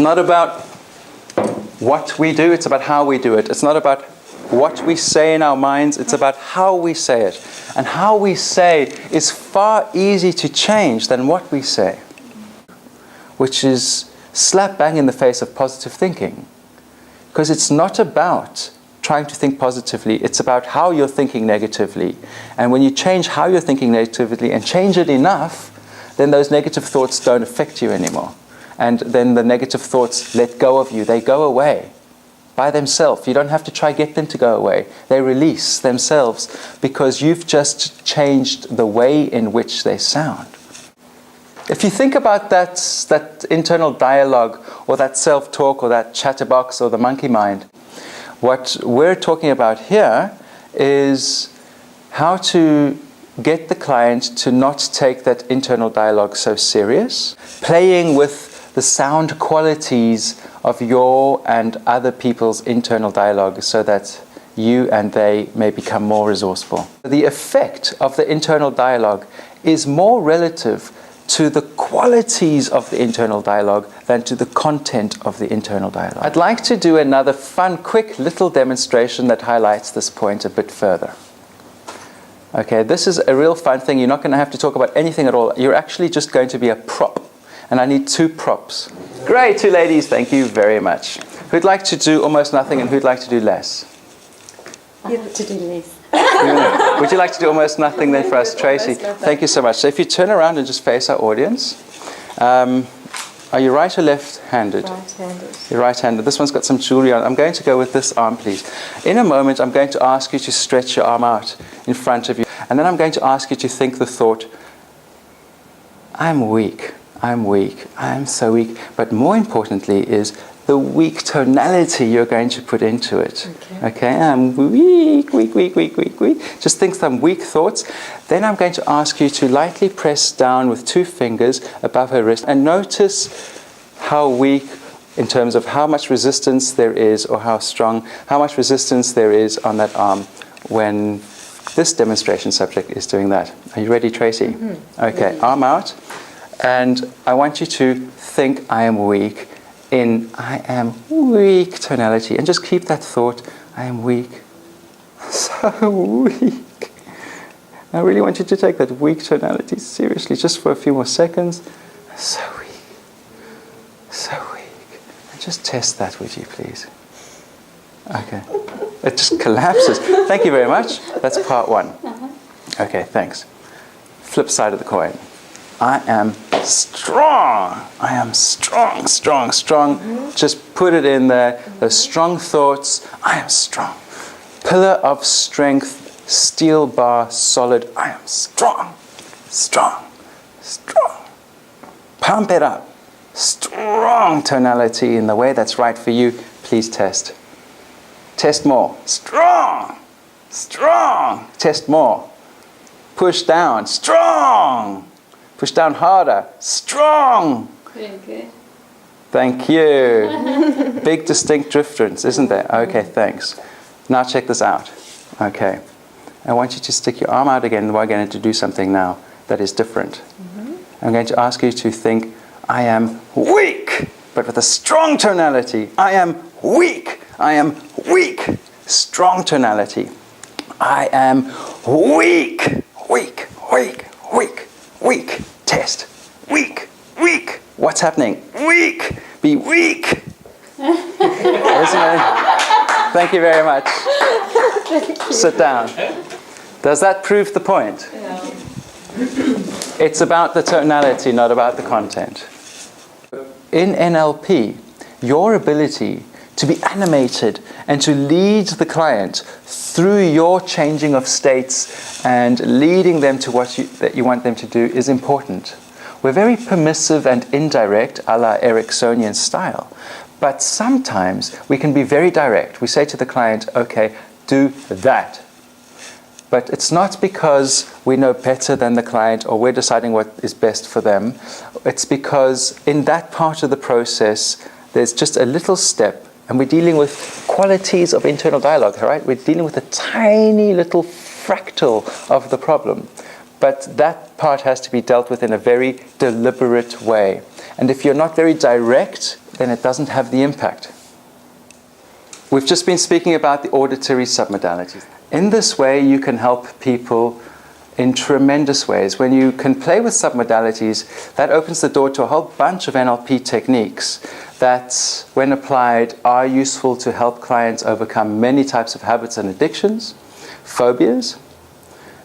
not about what we do, it's about how we do it. It's not about what we say in our minds, it's about how we say it. And how we say is far easier to change than what we say, which is slap bang in the face of positive thinking. Because it's not about trying to think positively, it's about how you're thinking negatively. And when you change how you're thinking negatively and change it enough, then those negative thoughts don't affect you anymore. And then the negative thoughts let go of you. They go away by themselves. You don't have to try get them to go away. They release themselves because you've just changed the way in which they sound. If you think about that internal dialogue or that self-talk or that chatterbox or the monkey mind, what we're talking about here is how to get the client to not take that internal dialogue so serious, playing with the sound qualities of your and other people's internal dialogue so that you and they may become more resourceful. The effect of the internal dialogue is more relative to the qualities of the internal dialogue than to the content of the internal dialogue. I'd like to do another fun, quick little demonstration that highlights this point a bit further. Okay, this is a real fun thing. You're not going to have to talk about anything at all. You're actually just going to be a prop. And I need 2 props. Great, 2 ladies, thank you very much. Who'd like to do almost nothing and who'd like to do less? I'd like to do less. Would you like to do almost nothing then for us, Tracy? Thank you so much. So if you turn around and just face our audience. Are you right or left-handed? Right-handed. You're right-handed. This one's got some jewelry on. I'm going to go with this arm, please. In a moment, I'm going to ask you to stretch your arm out in front of you. And then I'm going to ask you to think the thought, I'm weak. I'm weak. I'm so weak. But more importantly is the weak tonality you're going to put into it. Okay, I'm weak, weak, weak, weak, weak, weak. Just think some weak thoughts. Then I'm going to ask you to lightly press down with 2 fingers above her wrist and notice how weak in terms of how much resistance there is or how strong, how much resistance there is on that arm when this demonstration subject is doing that. Are you ready, Tracy? Mm-hmm. Okay, arm out. And I want you to think I am weak in I am weak tonality. And just keep that thought, I am weak. So weak. I really want you to take that weak tonality seriously, just for a few more seconds. So weak. So weak. And just test that, would you please? Okay. It just collapses. Thank you very much. That's part 1. Okay, thanks. Flip side of the coin. I am strong. I am strong, strong, strong. Mm-hmm. Just put it in there. Those strong thoughts. I am strong. Pillar of strength, steel bar, solid. I am strong, strong, strong. Pump it up. Strong tonality in the way that's right for you. Please test. Test more. Strong, strong. Test more. Push down. Strong. Push down harder. Strong. Very good. Thank you. Big distinct difference, isn't there? Okay, thanks. Now check this out. Okay. I want you to stick your arm out again. We're going to do something now that is different. Mm-hmm. I'm going to ask you to think, I am weak, but with a strong tonality. I am weak. I am weak. Strong tonality. I am weak. Weak, weak, weak. Weak. Test. Weak. Weak. What's happening? Weak. Be weak. Thank you very much. Sit down. Does that prove the point? Yeah. It's about the tonality, not about the content. In NLP, your ability to be animated and to lead the client through your changing of states and leading them to what that you want them to do is important. We're very permissive and indirect, a la Ericksonian style. But sometimes we can be very direct. We say to the client, okay, do that. But it's not because we know better than the client or we're deciding what is best for them. It's because in that part of the process, there's just a little step. And we're dealing with qualities of internal dialogue, right? We're dealing with a tiny little fractal of the problem. But that part has to be dealt with in a very deliberate way. And if you're not very direct, then it doesn't have the impact. We've just been speaking about the auditory submodalities. In this way, you can help people in tremendous ways. When you can play with submodalities, that opens the door to a whole bunch of NLP techniques that, when applied, are useful to help clients overcome many types of habits and addictions, phobias,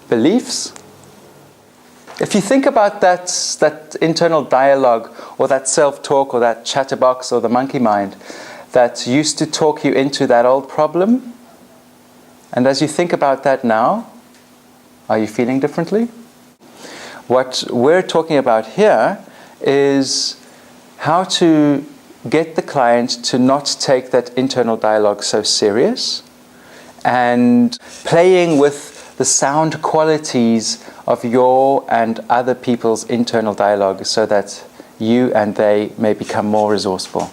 beliefs. If you think about that internal dialogue or that self-talk or that chatterbox or the monkey mind that used to talk you into that old problem, and as you think about that now, are you feeling differently? What we're talking about here is how to get the client to not take that internal dialogue so serious, and playing with the sound qualities of your and other people's internal dialogue so that you and they may become more resourceful.